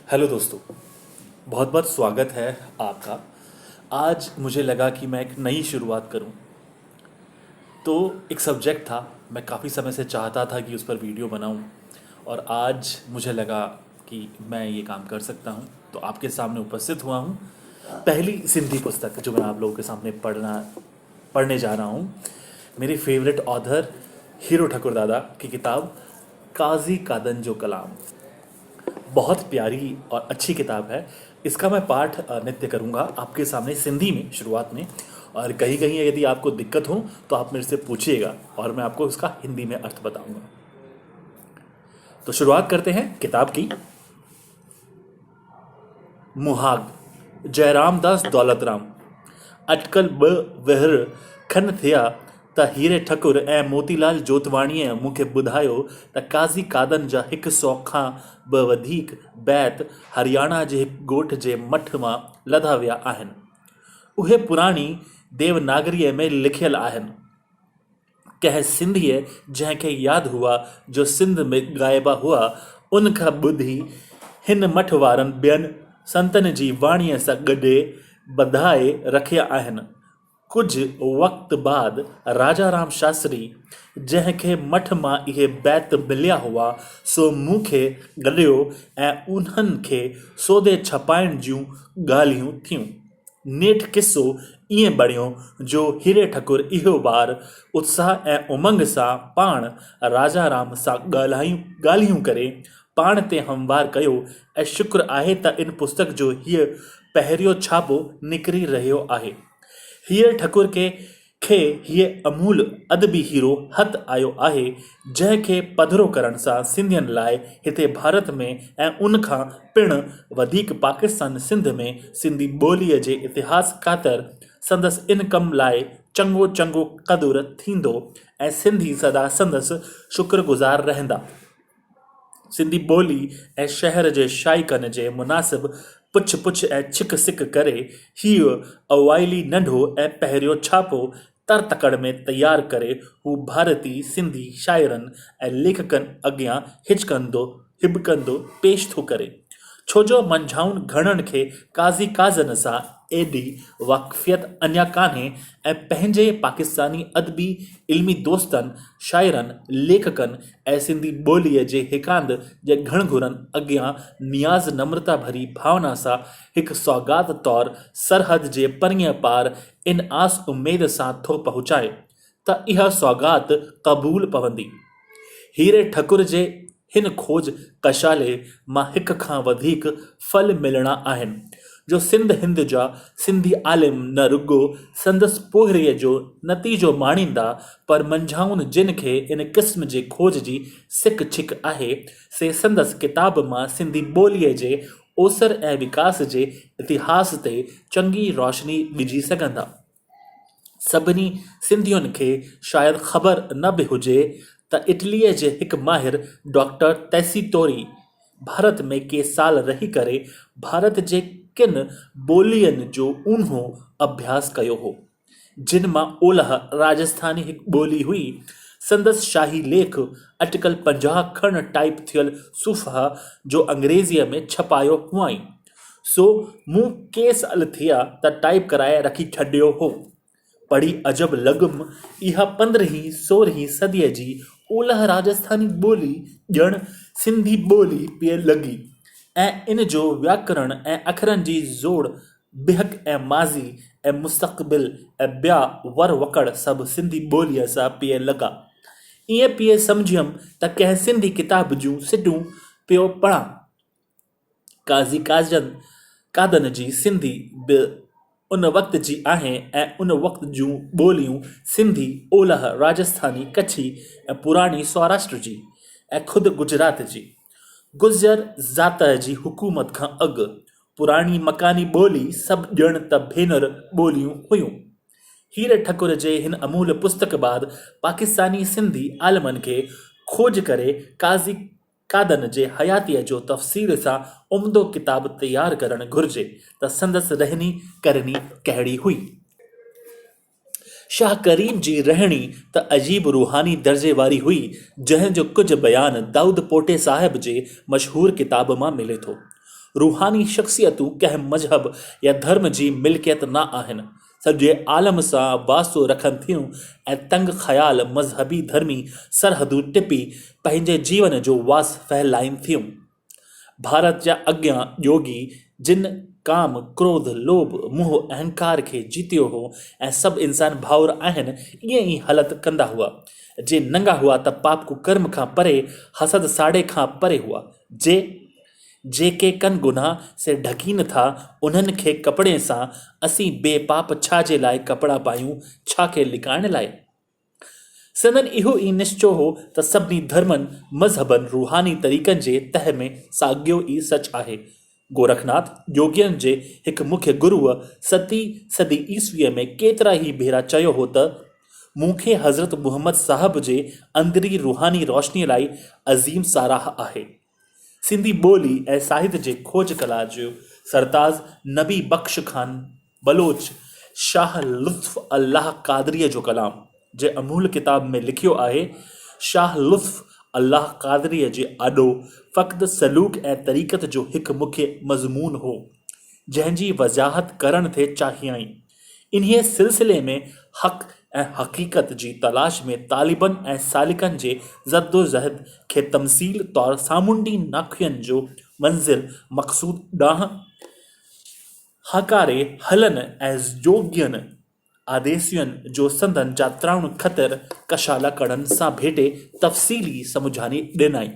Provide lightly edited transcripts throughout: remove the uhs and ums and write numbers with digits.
Hello दोस्तों। बहुत बहुत स्वागत है आपका। आज मुझे लगा कि मैं एक नई शुरुआत करूं। तो एक सब्जेक्ट था, मैं काफ़ी समय से चाहता था कि उस पर वीडियो बनाऊं और आज मुझे लगा कि मैं ये काम कर सकता हूं। तो आपके सामने उपस्थित हुआ हूं। पहली सिंधी पुस्तक जो मैं आप लोगों के सामने पढ़ने जा रहा हूं, मेरे फेवरेट ऑथर हीरो ठाकुर दादा की किताब काजी कादन जो कलाम। बहुत प्यारी और अच्छी किताब है। इसका मैं पाठ नित्य करूँगा आपके सामने सिंधी में शुरुआत में, और कहीं कहीं यदि आपको दिक्कत हो तो आप मेरे से पूछिएगा और मैं आपको उसका हिंदी में अर्थ बताऊंगा। तो शुरुआत करते हैं किताब की। मुहाग जयराम दास दौलतराम अटकल ब वहर खन थिया त हीरे ठकुर ऐं मोतीलाल जोतवाणीअ मूंखे ॿुधायो त काज़ी कादन जा 100 खां ब वधीक बैत हरियाणा जे हिकु ॻोठ जे मठ मां लधा विया आहिनि। उहे पुराणी देवनागरीअ में लिखियल आहिनि। कंहिं सिंधीअ जंहिंखे यादि हुआ जो सिंध में ग़ाइबा हुआ, उन खां ॿुधी हिन मठ वारनि ॿियनि संतनि जी वाणीअ सां गॾे ॿधाए रखिया आहिनि। कुझु वक़्तु बाद राजा राम शास्त्री, जंहिंखे मठ मां इहे बैत मिलिया हुआ, सो मूंखे गॾियो ऐं उन्हनि खे सौदे छपाइण जूं ॻाल्हियूं थियूं। नेठि किसो ईअं बणियो जो हीरे ठकुर इहो बार उत्साह ऐं उमंग सां पाण राजा राम सां ॻाल्हियूं करे पाण ते हमवार कयो ऐं शुक्र आहे त इन पुस्तक जो हीअ पहिरियों छापो निकिरी रहियो आहे। हीरे ठकुर खे हीअ अमूल अदबी हीरो हथ आयो आहे, जंहिंखे पधिरो करण सां सिंधियुनि लाइ हिते भारत में ऐं उन खां पिणु वधीक पाकिस्तान सिंध में सिंधी ॿोलीअ जे इतिहास ख़ातिर संदसि इन कम लाइ चङो चङो क़दुरु थींदो ऐं सिंधी सदा संदसि शुक्रगुज़ार रहंदा। सिंधी ॿोली ऐं शहर जे शाइक़नि जे मुनासिब पुछ पुछ ऐं छिक सिक करे हीउ अवाइली नंढो ऐं पहिरियों छापो तर तकड़ में तयारु करे हू भारती सिंधी शाइरनि ऐं लेखकनि अॻियां हिबकंदो पेश थो करे। छो जो मंझाउनि घणनि खे काज़ी काज़न सां एॾी वाक़फ़ियत अञा कान्हे ऐं पंहिंजे पाकिस्तानी अदबी इल्मी दोस्तनि, शाइरनि, लेखकनि ऐं सिंधी ॿोलीअ जे हिकांद जे घणघुरनि अॻियां नियाज़ नम्रता भरी भावना सां हिकु सौगात तौरु सरहद जे परींहं पार इन आस उमेद सां थो पहुचाए त इहा सौगात क़बूल पवंदी। हीरे ठकुर जे हिन खोज कशाले मां हिक खां वधीक फल मिलणा आहिनि, जो सिंध हिंद जा सिंधी आलिम न रुगो संदसि पोहरीअ जो नतीजो माणींदा, पर मंझाउनि जिन खे इन क़िस्म जे खोज जी सिक छिक आहे, से संदसि किताब मां सिंधी ॿोलीअ जे ओसर ऐं विकास जे इतिहास ते चङी रोशनी विझी सघंदा। सभिनी सिंधियुनि खे शायदि ख़बर न बि हुजे त इटलीअ जे हिकु माहिर डॉक्टर तैसी तोरी भारत में के साल रही करे भारत जे किन ॿोलियुनि जो ऊन्हो अभ्यास कयो हो, जिन मां ओलह राजस्थानी हिकु ॿोली हुई। संदसि शाही लेख अटकल 50 खण टाइप थियल सुफ़हा जो अंग्रेज़ीअ में छपायो हुआई, सो मूं के साल थिया त टाइप कराए रखी छॾियो हो। पढ़ी अजब लॻुमि, इहा 15हीं 16हीं सदीअ जी ओलह राजस्थानी ॿोली ॼण सिंधी ॿोली पिए लॻी ऐं इन जो व्याकरण ऐं अखरनि जी जोड़ बिहक ऐं माज़ी ऐं मुस्तक़बिल ऐं ॿिया वर वकड़ सभु सिंधी ॿोलीअ सां पिए लॻा। ईअं पिए सम्झियमि त कंहिं सिंधी किताब जूं सिटूं पियो पढ़ां। काज़ी कादन जी सिंधी बि उन वक़्त जी आहे ऐं उन वक़्त जूं ॿोलियूं सिंधी, ओलह राजस्थानी, कच्छी ऐं पुराणी सौराष्ट्र जी ऐं ख़ुदि गुजरात जी गुज़र ज़ात जी हुकूमत खां अॻु पुराणी मकानी ॿोली सभु ॼण त भेनर ॿोलियूं हुयूं। हीरे ठकुर जे हिन अमूल पुस्तक बाद पाकिस्तानी सिंधी आलमनि खे खोज करे काज़ी कादन जे हयातीअ जो तफ़सील सां उम्दो किताब तयारु करणु घुर्जे त संदसि रहनी करनी कहिड़ी हुई। शाह करीम जी रहणी त अजीब रूहानी दर्जे वारी हुई, जंहिंजो कुझु बयान दाऊद पोटे साहिब जे मशहूर किताब मां मिले थो। रूहानी शख़्सियतूं कंहिं मज़हब या धर्म जी मिल्कियत न आहिनि, सॼे आलम सां वास्तो रखनि थियूं ऐं तंग ख़्याल मज़हबी धर्मी सरहदूं टिपी पंहिंजे जीवन जो वास फहिलाइनि थियूं। भारत जा अॻियां योगी जिन काम, क्रोध, लोभ, मोह, अहंकार खे जीतियो हो ऐं सभु इंसान भाउर आहिनि, ईअं ई हालत कंदा हुआ। जे नंगा हुआ त पाप कुकर्म खां परे, हसद साड़े खां परे हुआ। जेके कन गुनाह से ढकीन था, उन्हनि खे कपिड़े सां असीं बेपाप छा जे लाइ कपिड़ा पायूं, छा खे लिकाइण लाइ। संदन इहो ई निश्चो हो त सभिनी धर्मनि, मज़हबनि, रूहानी तरीक़नि जे तह में साॻियो ई सच आहे। गोरखनाथ योगियनि जे हिकु मुख्य गुरुअ 7वीं सदी ईस्वीअ में केतिरा ई भेरा चयो हो त मूंखे हज़रत मुहम्मद साहब जे अंदरी रूहानी रोशनीअ लाइ अज़ीम साराह आहे। सिंधी ॿोली ऐं साहित्य जे खोज कला जो सरताज़ नबी बख्श खान बलोच शाह लुत्फ़ अल्लाह क़ादरीअ जो कलाम जे अमूल किताब में लिखियो आहे। शाह लुत्फ़ अल्लाह क़ादरीअ जे आॾो फ़क़्ति सलूक ऐं तरीक़त जो हिकु मुख्य मज़मून हो, जंहिंजी वज़ाहत करण थे चाहियाई। इन्हीअ सिलसिले में हक़ ऐं हक़ीक़त जी तलाश में तालिबन ऐं सालिकनि जे ज़द्दोज़हद खे तमसील तौर सामूंडी नाखियुनि जो मंज़िल मक़सूद ॾांहुं हकारे हलनि ऐं योगियनि आदेसियुनि जो संदन जात्राउनि ख़तिर कशाला कड़नि सां भेटे तफ़सीली समुझानी ॾिनाई।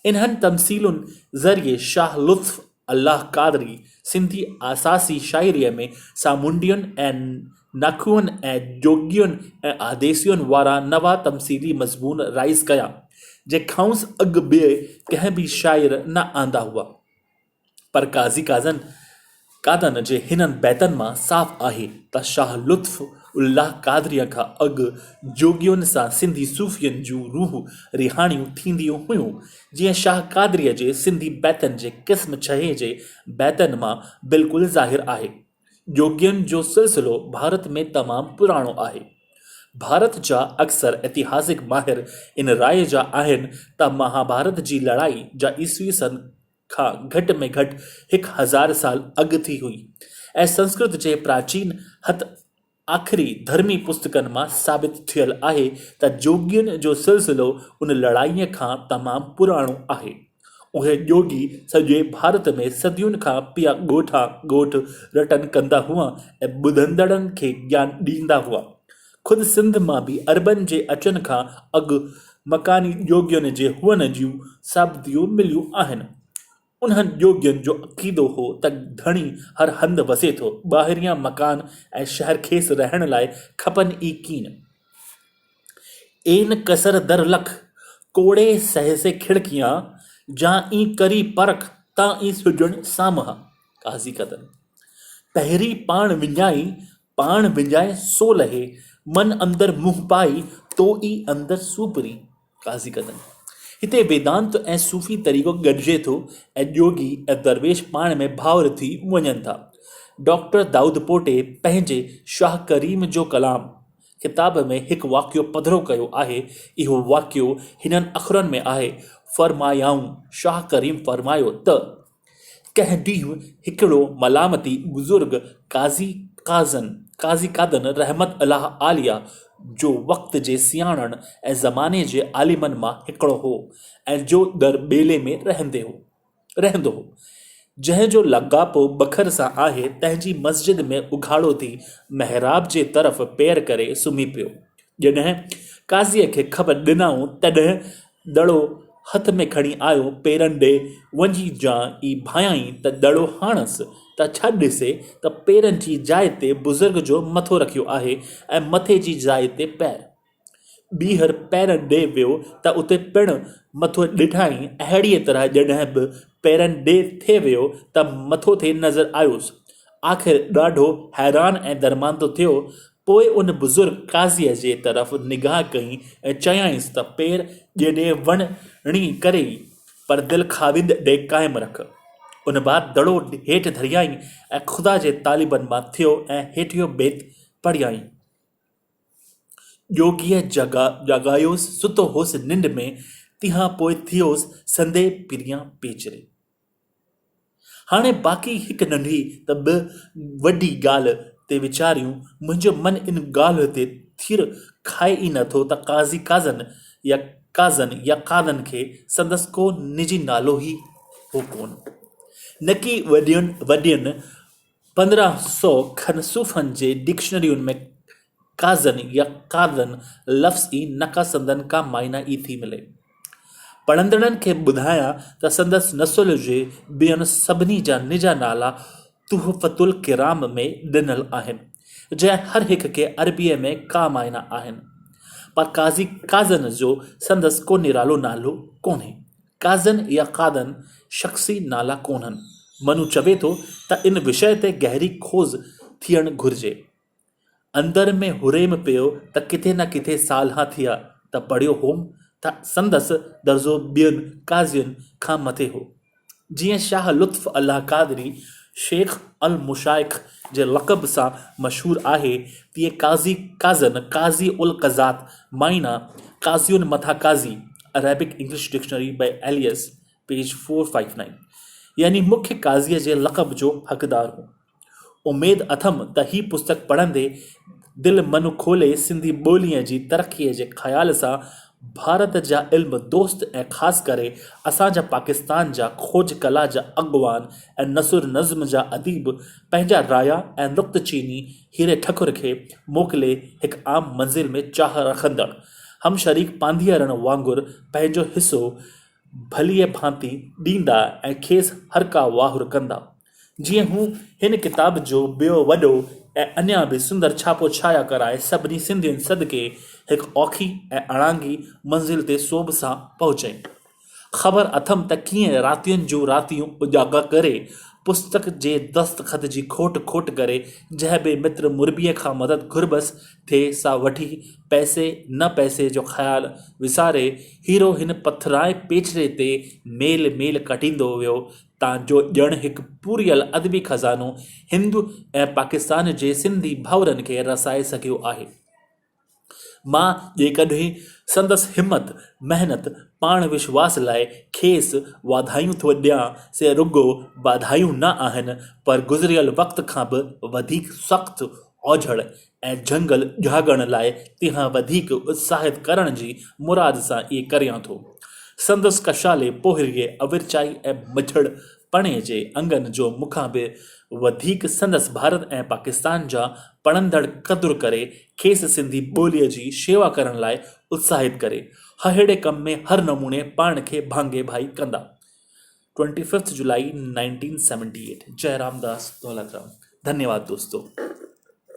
इन्हनि तमसीलुनि ज़रिए शाह लुत्फ़ अल्लाह क़ादरी सिंधी असासी शाइरीअ में सामूंडियुनि ऐं नाखुअनि ऐं जोगियुनि ऐं आदेसियुनि वारा नवा तमसीली मज़मून राइज़ कया, जे खांउसि अॻु ॿिए कंहिं बि शाइर न आंदा हुआ। पर कादन जे हिननि बैतनि मां साफ़ आहे त शाह लुत्फ़ अल्लाह क़ादरीअ खां अॻु जोगियुनि सां सिंधी सूफ़ियनि जूं रूह रिहाणियूं थींदियूं हुयूं, जीअं शाह क़ादरीअ जे सिंधी बैतनि जे क़िस्म 6 जे बैतनि मां बिल्कुलु ज़ाहिर आहे। योगियनि जो सिलसिलो भारत में तमामु पुराणो आहे। भारत जा अक्सर ऐतिहासिक माहिर इन राय जा आहिनि त महाभारत जी लड़ाई जा ईस्वी सन खां घटि में घटि 1000 साल अॻु थी हुई ऐं संस्कृत जे प्राचीन हथ आख़िरी धर्मी पुस्तकनि मां साबित थियल आहे त जोगियुनि जो सिलसिलो उन लड़ाईअ खां तमामु पुराणो आहे। उहे योगी सॼे भारत में सदियुनि खां पिया ॻोठ रटन कंदा हुआ ऐं ॿुधंदड़नि खे ज्ञान ॾींदा हुआ। ख़ुदि सिंध मां बि अरबनि जे अचनि खां अॻु मकानी योगियुनि जे हुअण जूं साबितियूं मिलियूं आहिनि। उन्हनि योगियुनि जो अक़ीदो हो त धणी हर हंधि वसे थो, ॿाहिरियां मकान ऐं शहर खेसि रहण लाइ खपनि ई कीन। एन कसर दर लख कोड़े सहसे खिड़कियां, जा ई करी परख तां ई सुजण सामहा। काज़ी कदन पहिरीं पाण विञाए सो लहे, मन अंदर मुंह पाई तो ई अंदर सूपरी। काज़ी कदन हिते वेदांत ऐं सूफ़ी तरीक़ो गॾिजे थो ऐं योगी ऐं दरवेश पाण में भाउर थी वञनि था। डॉक्टर दाऊद पोटे पंहिंजे शाह करीम जो कलाम किताब में हिकु वाक़ियो पधिरो कयो आहे। इहो वाक़ियो हिननि अख़रनि में आहे। फरमायाऊं शाह करीम फरमायो त कंहिं ॾींहुं हिकिड़ो मलामती बुज़ुर्ग काज़ी कादन रहमत अलाह आलिया जो वक़्त जे सियाणनि ऐं ज़माने जे आलिमनि मां हिकिड़ो हो ऐं जो दर ॿेले में रहंदो हो, जंहिंजो लॻापो बखर सां आहे। तंहिंजी मस्जिद में उघाड़ो थी महराब जे तरफ़ पेर करे सुम्ही पियो। जॾहिं काज़ीअ खे ख़बर ॾिनाऊं तॾहिं दड़ो हथ में खणी आयो, पेरनि ॾे वञी ई भायाई त दड़ो हाणसि त छा ॾिसे त पेरनि जी जाइ ते बुज़ुर्ग जो मथो रखियो आहे ऐं मथे जी जाइ ते पैर। ॿीहर पेरनि ॾे वियो त उते पिणु मथो ॾिठाई। अहिड़ीअ तरह जॾहिं बि पेरनि ॾे थिए वियो त मथो थे नज़र आयुसि। आख़िर ॾाढो हैरान ऐं दरमांदो थियो। पोइ उन बुज़ुर्ग काज़ीअ जे तरफ़ निगाह कई ऐं चयाईंसि त पेर ॼेॾे वञणी करे पर दिलि खाविंद ॾे क़ाइमु रख। उन बाद दड़ो हेठि धरियाई ऐं ख़ुदा जे तालिबनि मां थियो ऐं हेठियो बेत पढ़ियाई। योगीअ जॻायोसि, सुतो होसि निंड में, तिहां पोइ थियोसि संदे पिरियां पेचरे। हाणे बाक़ी हिकु नंढी त ॿ वॾी ॻाल्हि ते वीचारियूं। मुंहिंजो मन इन ॻाल्हि ते थिर खाए ई नथो त काज़न या कादन खे संदसि को निजी नालो ई हो कोन, न कि वॾियुनि 1500 खनि सूफ़नि जे डिक्शनरियुनि में काज़न या कादन लफ़्ज़ ई नकासंदन का मायना ई थी मिले। पढ़ंदड़नि खे ॿुधायां त संदसि नसुल जे ॿियनि सभिनी जा निजा नाला तुहफ़तुल किराम में ॾिनल आहिनि, जंहिं हर हिक के अरबीअ में का मायना आहिनि, पर काज़ी काज़न जो संदसि को निरालो नालो कोन्हे। काज़न या कादन शख़्सी नाला कोन्हनि। मनु चवे थो त इन विषय ते गहरी खोज थियणु घुरिजे। अंदर में हुरेम पियो त किथे न किथे सालहा थिया त पढ़ियो होम त संदसि दर्जो ॿियनि काज़ियुनि खां मथे हो। जीअं शाह लुत्फ़ अल्लाह क़ादरी शेख अल मुशाइख जे लक़ब सां मशहूरु आहे, तीअं काज़ी काज़न काज़ी उल क़ज़ात मायना काज़ियुनि मथां काज़ी, Arabic English dictionary by Elias, page 459, यानी मुख्य काज़ीअ जे लक़ब जो हक़दार हो। उमेद अथमि त ही पुस्तक पढ़ंदे दिल मनु खोले सिंधी ॿोलीअ जी तरक़ीअ जे ख़्याल सां भारत जा इल्म दोस्त ऐं ख़ासि करे असांजा पाकिस्तान जा खोज कला जा अॻवान ऐं नसुर नज़्म जा अदीब पंहिंजा राया ऐं नुक़्तचीनी हीरे ठकुर खे मोकिले हिकु आम मंज़िल में चाह रखंदड़ हम शरीक पांधीअरनि वांगुरु पंहिंजो हिसो भलीअ भांति ॾींदा ऐं खेसि हर का वाहुर कंदा। जीअं हू हिन किताब जो ॿियो वॾो ऐं अञा बि सुंदर छापो छाया कराए सभिनी सिंधियुनि सदके हिकु औखी ऐं अणांगी मंज़िल ते सोभ सां पहुचई। ख़बर अथमि त कीअं रातियुनि जूं रातियूं उजागर करे पुस्तक जे दस्तख़त जी खोट करे जंहिं बि मित्र मुरबीअ खां मदद घुरबसि थिए सा वठी पैसे न पैसे जो ख़्यालु विसारे हीरो हिन पथराए पेचरे ते मेल कटींदो वियो तांजो ॼण हिकु पूरियल अदबी ख़ज़ानो हिंदू ऐं पाकिस्तान जे सिंधी भाउरनि खे रसाए सघियो आहे। मां जेकॾहिं संदसि हिम्मत महिनत पाण विश्वास लाइ खेसि वाधायूं थो ॾियां से रुगो वाधायूं न आहिनि, पर गुज़िरियल वक़्त खां बि वधीक सख़्तु ओझड़ ऐं झंगल झागण लाइ तिहां वधीक उत्साहित करण जी मुराद सां इहे करियां थो। संदसि कशाले पोहरीअ अविरचाई ऐं मझड़ पणे जे अंगनि जो मूंखां बि वधीक संदसि भारत ऐं पाकिस्तान जा पढ़ंदड़ क़दुरु करे खेसि सिंधी ॿोलीअ जी शेवा करण लाइ उत्साहित करे अहिड़े कम में हर नमूने पाण खे भांगे भाई कंदा। 25 जुलाई 1978। जय रामदास दौलतराम। धन्यवाद दोस्तों।